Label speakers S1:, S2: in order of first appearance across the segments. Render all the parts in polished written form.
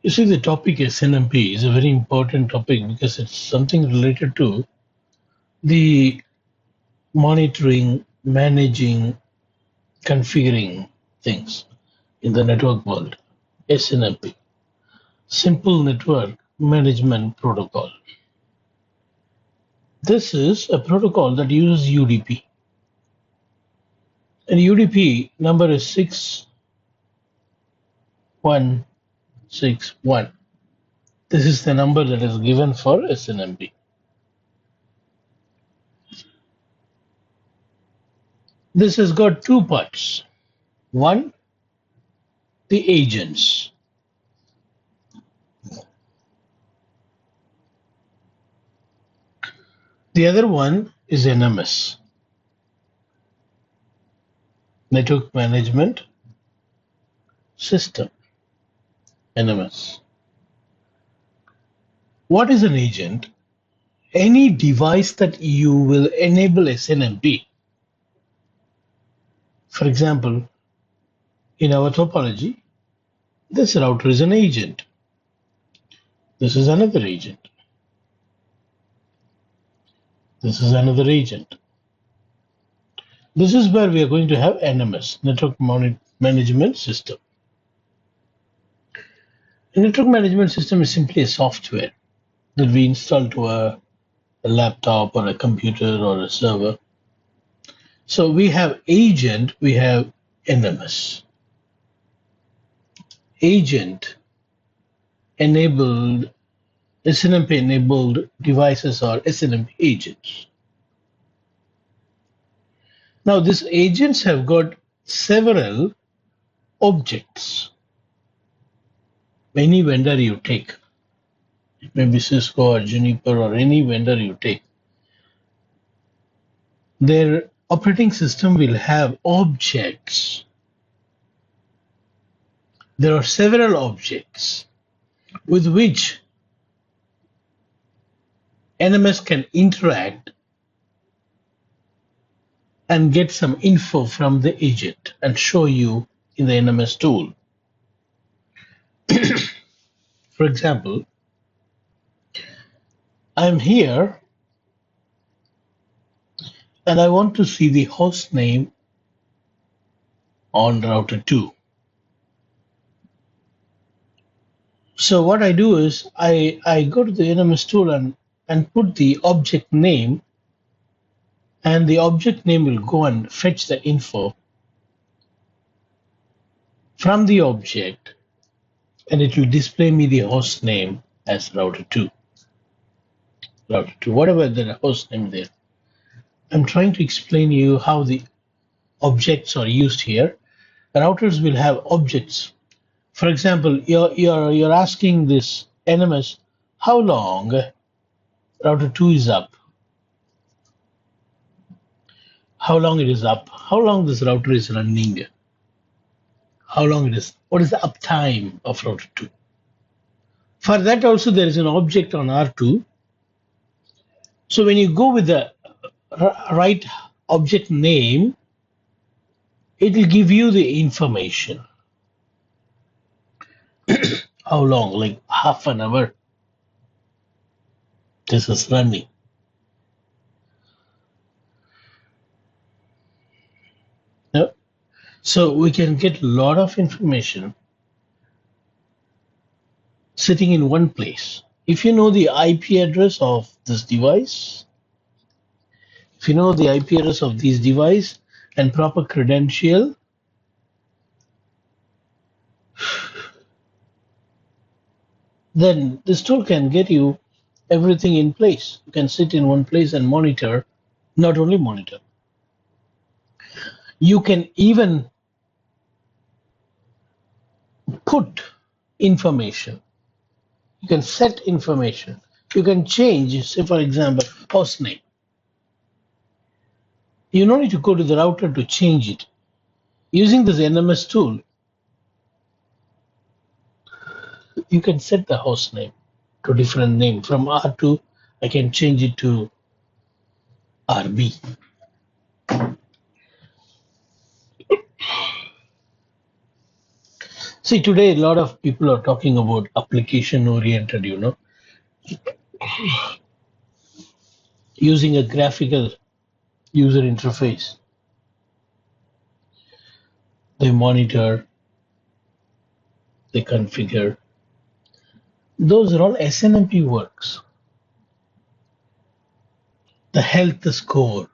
S1: You see, the topic Snmp is a very important topic because it's something related to the monitoring, managing, configuring things in the network world. Snmp, Simple Network Management Protocol. This is a protocol that uses UDP. And UDP number is 6161. This is the number that is given for Snmp. This has got two parts. One, the agents. The other one is NMS, Network Management System, NMS. What is an agent? Any device that you will enable Snmp. For example, in our topology, this router is an agent. This is another agent. This is another agent. This is where we are going to have NMS, Network Management System. A network management system is simply a software that we install to a laptop or a computer or a server. So we have agent, we have NMS. Agent enabled, Snmp enabled devices are Snmp agents. Now these agents have got several objects. Any vendor you take, it may be Cisco or Juniper or any vendor you take, their operating system will have objects. There are several objects with which NMS can interact and get some info from the agent and show you in the NMS tool. For example, I'm here and I want to see the host name on router 2. So what I do is I go to the NMS tool and put the object name, and the object name will go and fetch the info from the object, and it will display me the host name as router 2. Router 2, whatever the host name there. I'm trying to explain you how the objects are used here. Routers will have objects. For example, you're asking this NMS how long router 2 is up, how long it is up, how long this router is running, how long it is, what is the uptime of router 2. For that also there is an object on R2. So when you go with the right object name, it will give you the information. How long? Like half an hour. This is running. Yeah. So we can get a lot of information sitting in one place. If you know the IP address of this device, if you know the IP address of this device and proper credential, then this tool can get you everything in place. You can sit in one place and monitor, not only monitor. You can even put information. You can set information. You can change, say for example, host name. You don't need to go to the router to change it. Using this NMS tool, you can set the host name to a different name. From R2, I can change it to RB. See, today a lot of people are talking about application oriented, using a graphical user interface. They monitor, they configure. Those are all SNMP works. The health score.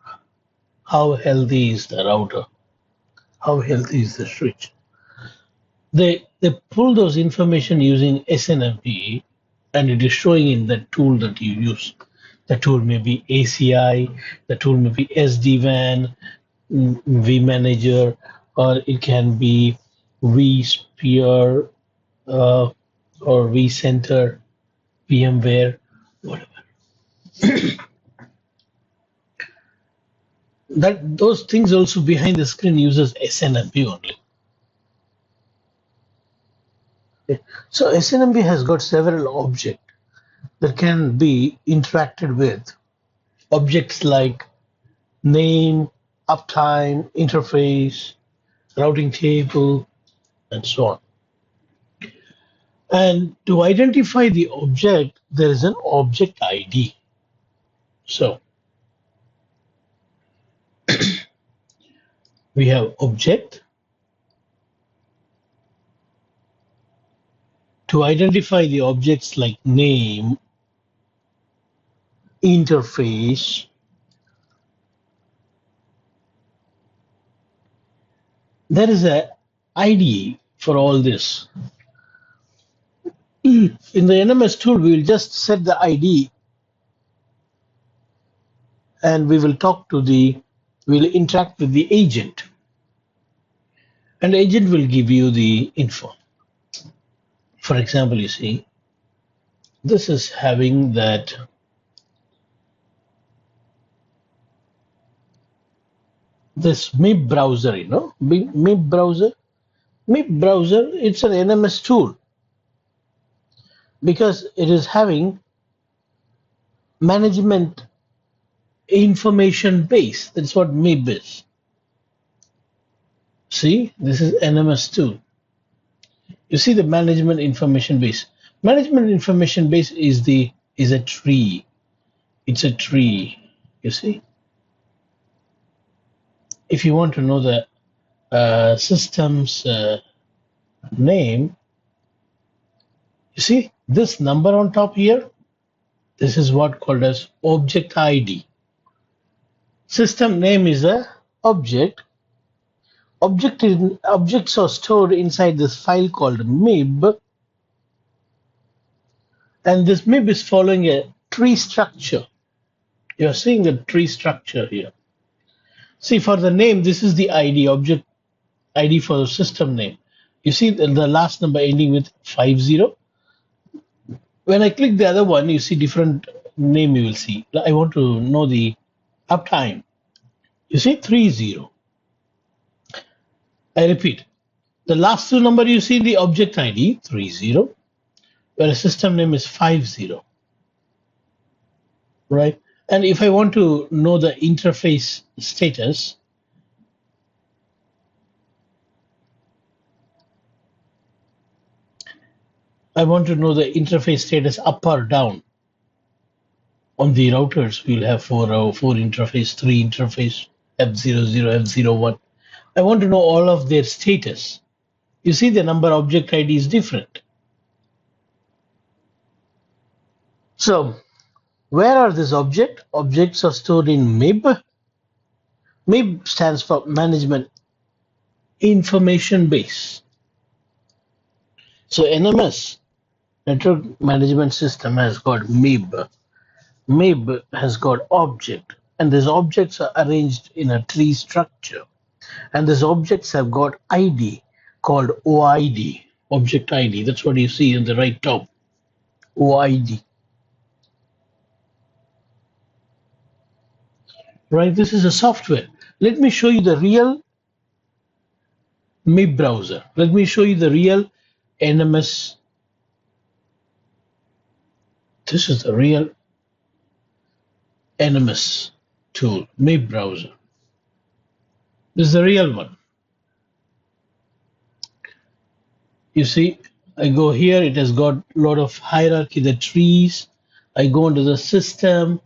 S1: How healthy is the router? How healthy is the switch? They pull those information using SNMP, and it is showing in the tool that you use. The tool may be ACI, the tool may be SD-WAN, vManager, or it can be vSphere or vCenter, VMware, whatever. That those things also behind the screen uses SNMP only. Okay. So SNMP has got several objects that can be interacted with. Objects like name, uptime, interface, routing table, and so on. And to identify the object, there is an object ID. So we have object. To identify the objects like name, interface, there is a ID for all this. In the NMS tool, we will just set the ID and we will we'll interact with the agent. And the agent will give you the info. For example, you see, this is having that this MIB browser, MIB browser. MIB browser, it's an NMS tool because it is having management information base. That's what MIB is. See, this is NMS tool. You see the management information base. Management information base is a tree. It's a tree. You see. If you want to know the system's name, you see this number on top here. This is what called as object ID. System name is a object. Objects are stored inside this file called MIB, and this MIB is following a tree structure. You're seeing the tree structure here. See, for the name, this is the ID, object ID for the system name. You see the last number ending with 50. When I click the other one, you see different name you will see. I want to know the uptime. You see 30. I repeat, the last two number you see the object ID 30, where a system name is 50, right? And if I want to know the interface status, I want to know the interface status up or down. On the routers, we'll have four interface, 3 interface, F00, F01. I want to know all of their status. You see the number object ID is different. So where are these objects? Objects are stored in MIB. MIB stands for Management Information Base. So NMS, Network Management System, has got MIB. MIB has got object, and these objects are arranged in a tree structure. And these objects have got ID called OID, object ID. That's what you see in the right top, OID. Right, this is a software. Let me show you the real MIB browser. Let me show you the real NMS. This is the real NMS tool, MIB browser. This is the real one. You see, I go here, it has got a lot of hierarchy, the trees. I go into the system,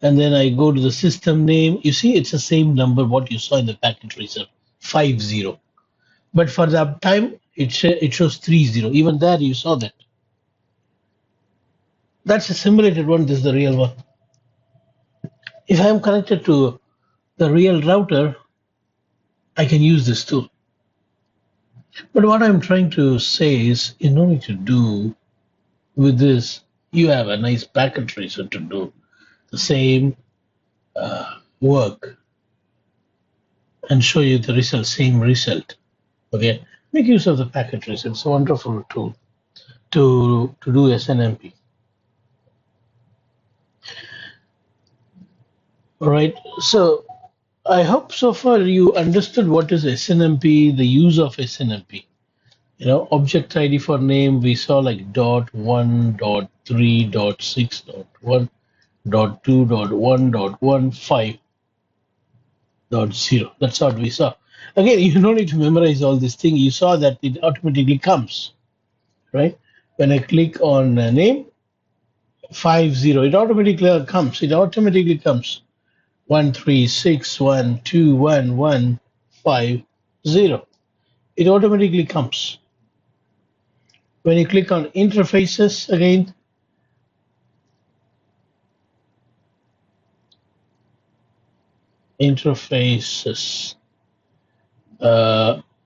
S1: and then I go to the system name. You see, it's the same number what you saw in the packet tracer, 50. But for the uptime, it shows 30. Even there, you saw that. That's a simulated one. This is the real one. If I am connected to the real router, I can use this tool. But what I'm trying to say is, in order to do with this, you have a nice packet tracer to do the same work and show you the result, same result. Okay, make use of the packet tracer. It's a wonderful tool to do SNMP. All right. So I hope so far you understood what is SNMP, the use of SNMP. Object ID for name, we saw like dot one, dot three, dot six, dot one, dot two, dot one, dot one, 5, dot 0. That's what we saw. Again, you don't need to memorize all this thing. You saw that it automatically comes, right? When I click on name, 50, it automatically comes. It automatically comes. 136121150. It automatically comes. When you click on interfaces again, interfaces,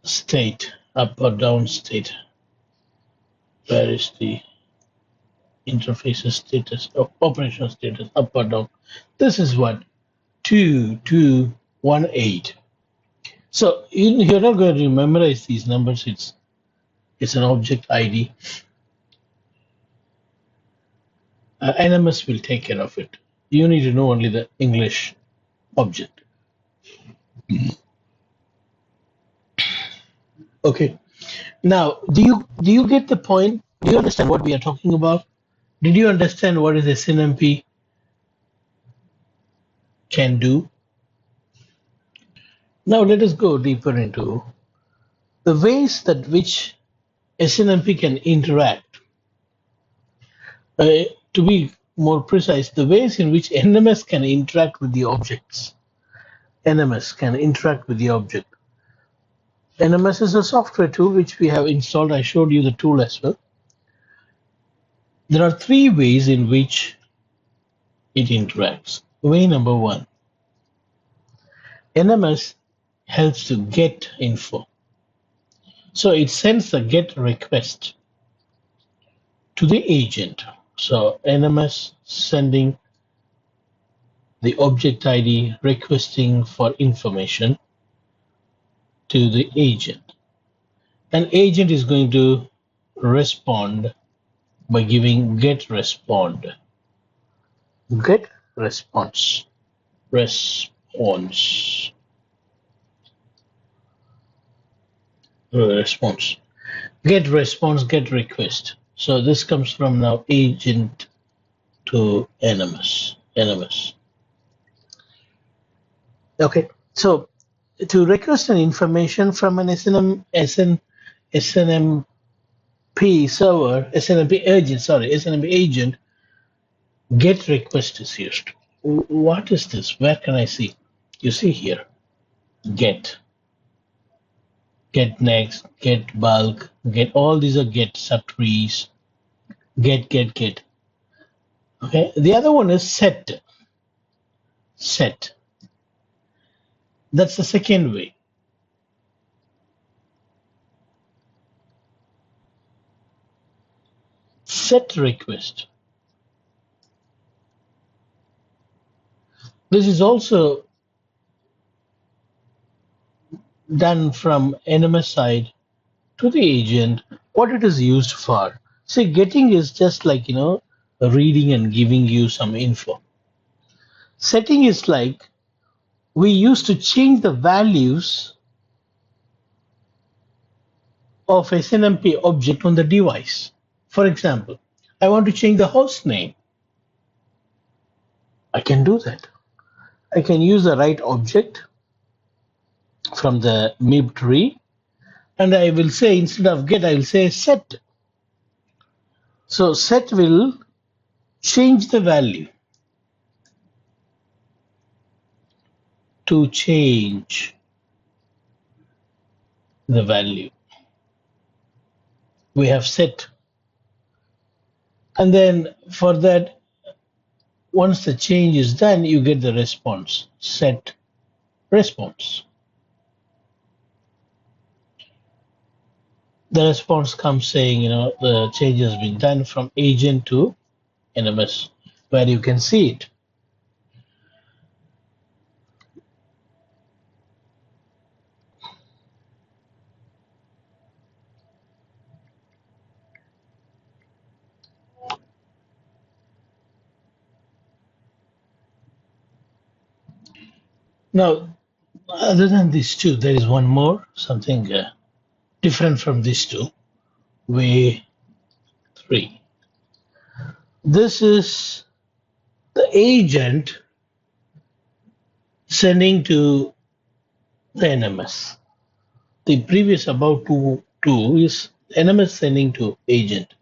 S1: state, up or down state. Where is the interfaces status, operational status, up or down? This is what 2218. So you're not going to memorize these numbers. It's an object ID. NMS will take care of it. You need to know only the English object. Okay. Now, do you get the point? Do you understand what we are talking about? Did you understand what is SNMP can do? Now let us go deeper into the ways that which SNMP can interact. To be more precise, the ways in which NMS can interact with the objects. NMS can interact with the object. NMS is a software tool which we have installed. I showed you the tool as well. There are 3 ways in which it interacts. Way number 1, NMS helps to get info. So it sends a get request to the agent. So NMS sending the object ID requesting for information to the agent. An agent is going to respond by giving get respond. Get response. Response. Response. Get response, get request. So this comes from now agent to NMS. NMS. Okay, so to request an information from an SNMP server, SNMP agent, SNMP agent, get request is used. What is this? Where can I see? You see here, get next, get bulk, get, all these are get subtrees, get. Okay, the other one is set. Set. That's the second way. Set request. This is also done from NMS side to the agent. What it is used for. See, getting is just like, reading and giving you some info. Setting is like we used to change the values of SNMP object on the device. For example, I want to change the host name. I can do that. I can use the right object from the MIB tree And I will say, instead of get, I will say set. So set will change the value. To change the value, we have set. And then for that, once the change is done, you get the response, set response. The response comes saying, the change has been done from agent to NMS, where you can see it. Now, other than these two, there is one more, something different from these two, way 3. This is the agent sending to the NMS. The previous about two is NMS sending to agent,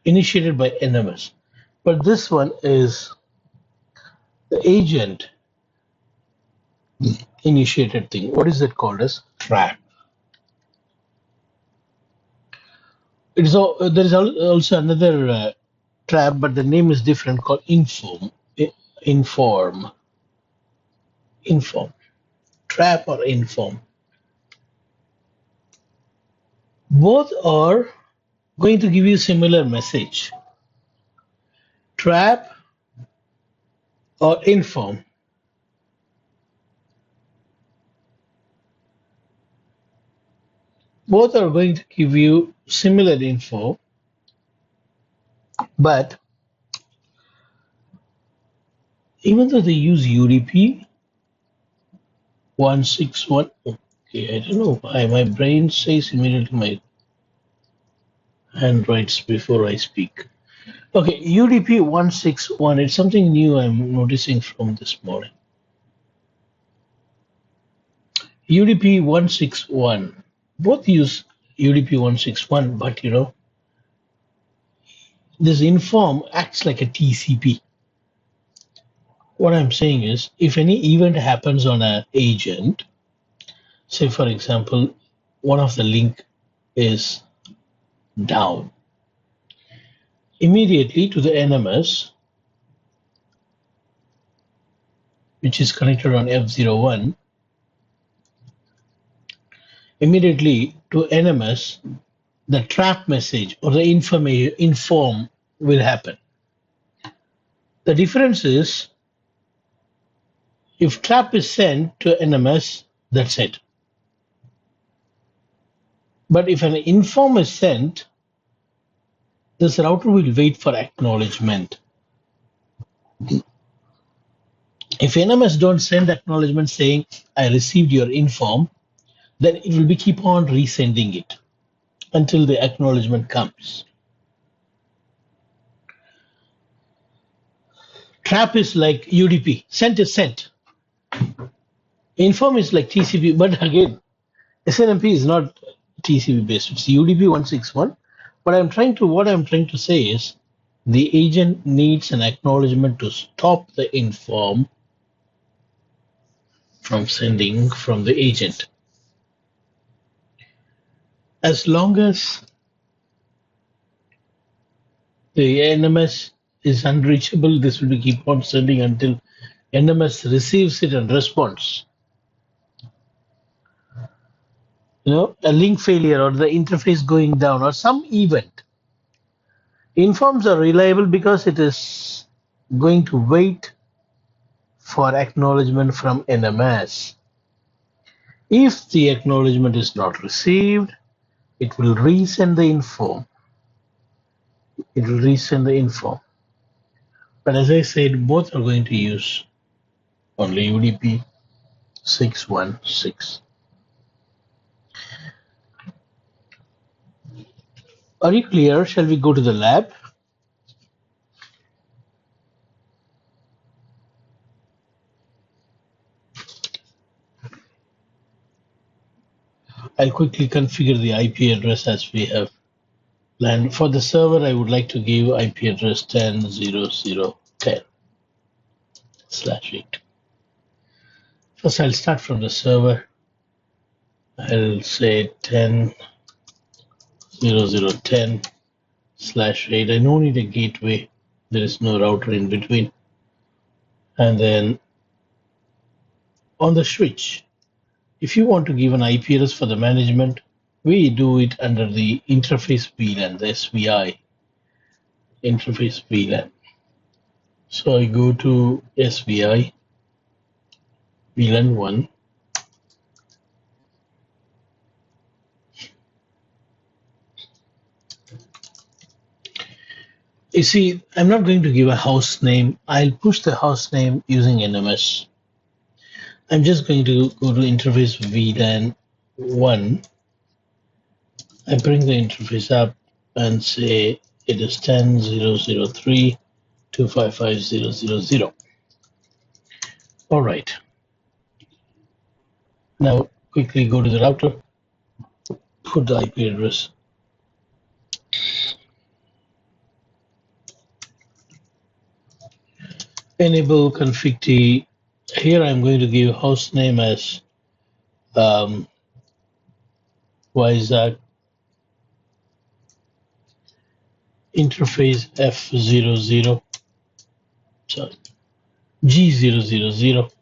S1: initiated by NMS. But this one is the agent initiated thing. What is it called as? Trap. It is there is also another trap, but the name is different, called inform. Inform. Inform. Trap or inform. Both are going to give you similar message. Trap or inform. Both are going to give you similar info, but even though they use UDP 161, okay, I don't know why my brain says immediately my hand writes before I speak. Okay, UDP 161, it's something new I'm noticing from this morning. UDP 161, both use UDP 161, but this inform acts like a TCP. What I'm saying is, if any event happens on an agent, say for example, one of the link is down, immediately to the NMS, which is connected on F01, immediately to NMS, the trap message or the inform will happen. The difference is, if trap is sent to NMS, that's it. But if an inform is sent, this router will wait for acknowledgement. If NMS don't send acknowledgement saying, I received your inform, then it will be keep on resending it until the acknowledgement comes. Trap is like UDP, sent is sent. Inform is like TCP, but again, Snmp is not TCP based, it's UDP 161. But what I'm trying to say is, the agent needs an acknowledgement to stop the inform from sending from the agent. As long as the NMS is unreachable, this will be keep on sending until NMS receives it and responds. A link failure or the interface going down or some event. Informs are reliable because it is going to wait for acknowledgement from NMS. If the acknowledgement is not received, it will resend the inform. It will resend the inform. But as I said, both are going to use only UDP 616. Are you clear? Shall we go to the lab? I'll quickly configure the IP address as we have planned. For the server, I would like to give IP address 10.0.10/8. First, I'll start from the server. I'll say 10.0.10/8. I don't need a gateway. There is no router in between. And then on the switch, if you want to give an IP address for the management, we do it under the interface VLAN, the SVI interface VLAN. So I go to SVI VLAN 1. You see, I'm not going to give a host name. I'll push the host name using NMS. I'm just going to go to interface VLAN 1. I bring the interface up and say it is 10.0.0.3.255.0.0.0. All right. Now quickly go to the router, put the IP address. Enable config T. Here I'm going to give host name as YZAC interface F00, sorry, G000.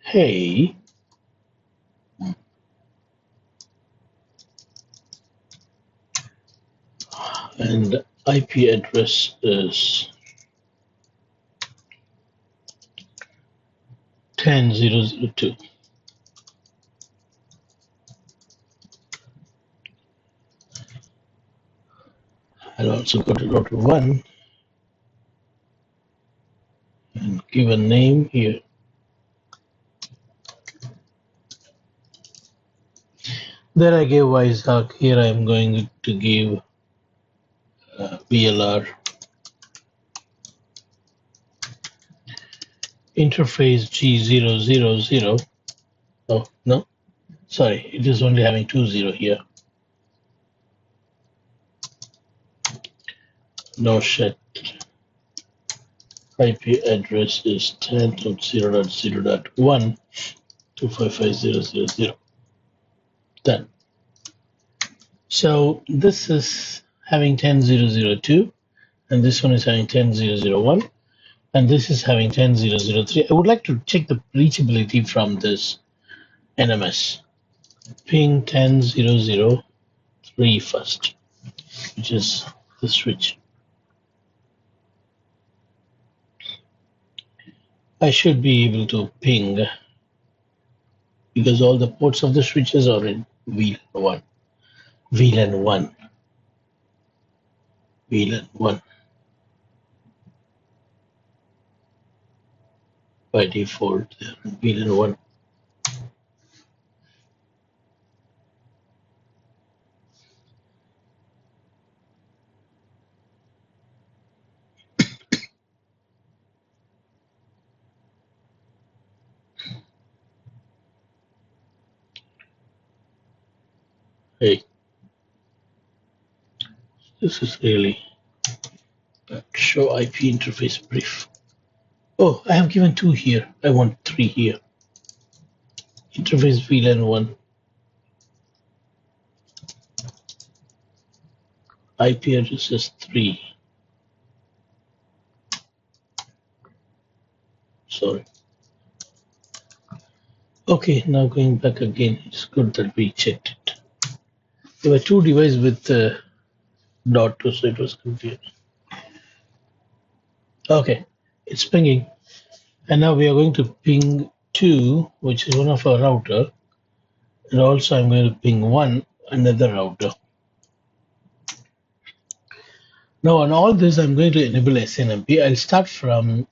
S1: Hey, and IP address is 10.0.0.2. I'll also go to router 1 and give a name here. There I gave YZAC. Here I'm going to give VLR interface G000. Oh, no, sorry, it is only having 20 here. No shit. IP address is 10.0.0.1.255.0.0.0. Done. So this is having 10.0.0.2, and this one is having 10.0.0.1, and this is having 10.0.0.3. I would like to check the reachability from this NMS. Ping 10.0.0.3 first, which is the switch. I should be able to ping because all the ports of the switches are in VLAN 1. VLAN 1. VLAN 1. By default, they're in VLAN 1. Hey, this is really bad. Show IP interface brief. Oh, I have given 2 here. I want 3 here. Interface VLAN 1. IP address is 3. Sorry. Okay, now going back again. It's good that we checked it. There were 2 devices with .2, so it was confused. Okay, it's pinging. And now we are going to ping 2, which is one of our router. And also I'm going to ping 1, another router. Now on all this, I'm going to enable Snmp. I'll start from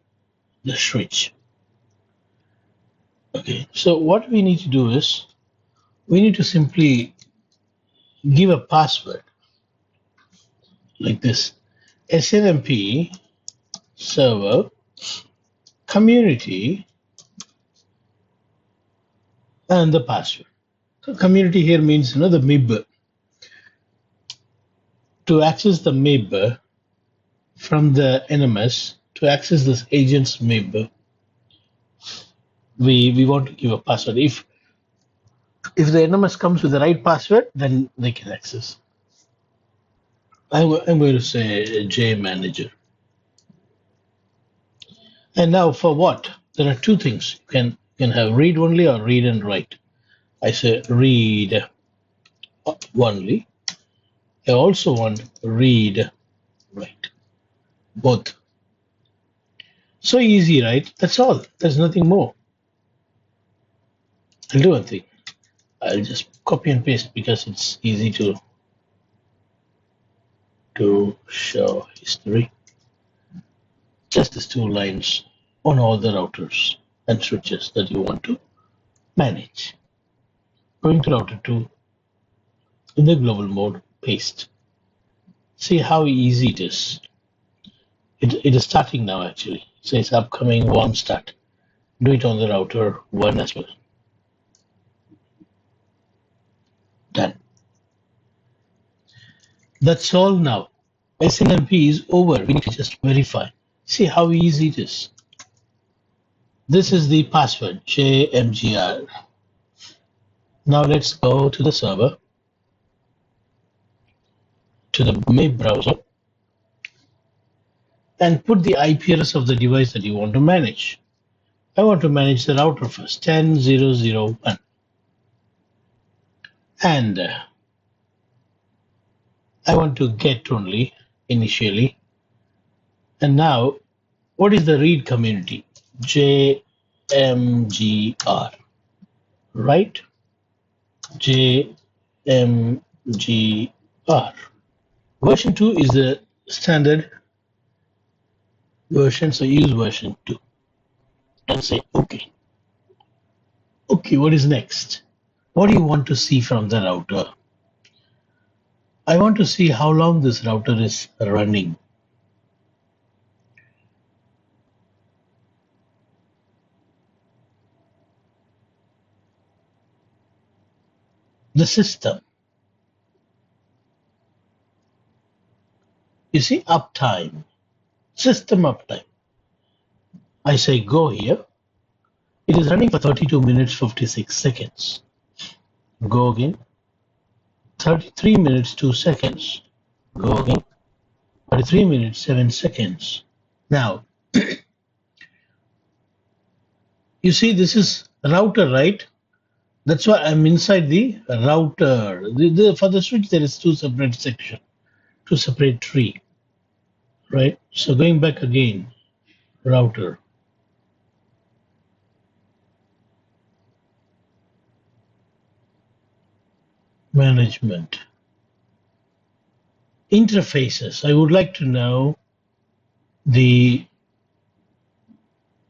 S1: the switch. Okay, so what we need to do is, we need to simply give a password like this. Snmp server community and the password. So community here means the MIB. To access the MIB from the NMS, to access this agent's MIB, we want to give a password. If the NMS comes with the right password, then they can access. I'm going to say J manager. And now for what? There are two things. You can have read only or read and write. I say read only. I also want read write. Both. So easy, right? That's all. There's nothing more. I'll do one thing. I'll just copy and paste because it's easy to show history. Just these two lines on all the routers and switches that you want to manage. Going to router 2 in the global mode, paste. See how easy it is. It is starting now actually. It says upcoming warm start. Do it on the router 1 as well. Done. That's all now. Snmp is over. We need to just verify. See how easy it is. This is the password, JMGR. Now let's go to the server, to the MIB browser, and put the IP address of the device that you want to manage. I want to manage the router first, 10.0.0.1. And I want to get only initially. And now, what is the read community? JMGR, right? JMGR. Version 2 is the standard version, so use version 2. And say OK. OK, what is next? What do you want to see from the router? I want to see how long this router is running. The system. You see, uptime. System uptime. I say go here. It is running for 32 minutes 56 seconds. Go again. 33 minutes 2 seconds. Go again. 33 minutes 7 seconds. Now, you see this is router, right? That's why I'm inside the router. For the switch, there is two separate sections, two separate tree, right? So going back again, router. Management. Interfaces. I would like to know the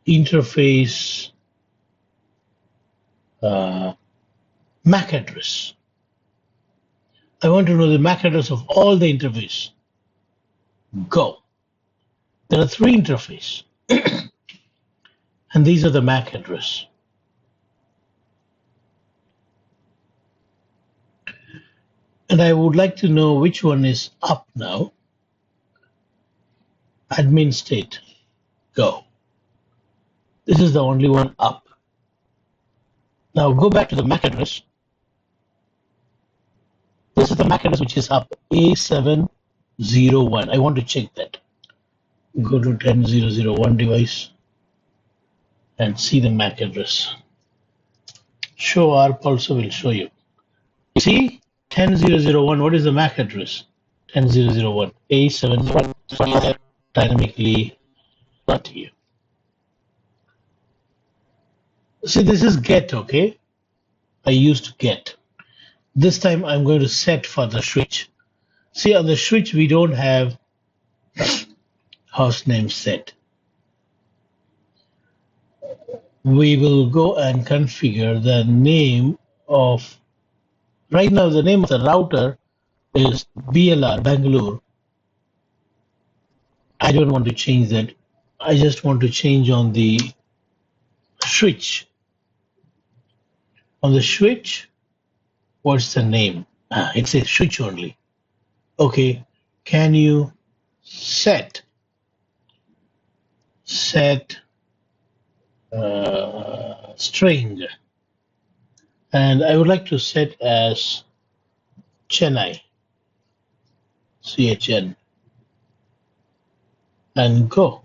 S1: interface MAC address. I want to know the MAC address of all the interface. Go. There are 3 interfaces, and these are the MAC address. And I would like to know which one is up now. Admin state. Go. This is the only one up. Now go back to the MAC address. This is the MAC address which is up, A701. I want to check that. Go to 10.0.0.1 device and see the MAC address. Show ARP also will show you. You see 10.0.0.1, what is the MAC address? 10.0.0.1, A701, dynamically not here. See, this is get, okay? I used get. This time I'm going to set for the switch. See, on the switch, we don't have host name set. We will go and configure the name of, right now the name of the router is BLR, Bangalore. I don't want to change that. I just want to change on the switch. On the switch, what's the name? It says switch only. Okay, can you set string? And I would like to set as Chennai, CHN, and go.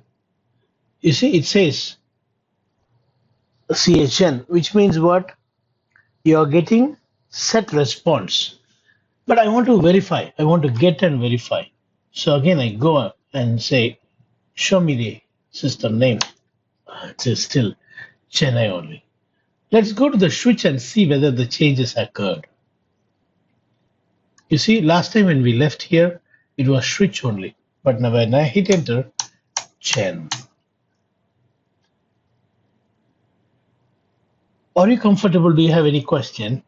S1: You see, it says CHN, which means what? You're getting set response. But I want to verify. I want to get and verify. So again, I go and say, show me the system name. It says still Chennai only. Let's go to the switch and see whether the changes occurred. You see, last time when we left here, it was switch only. But now when I hit enter, Chen. Are you comfortable? Do you have any question?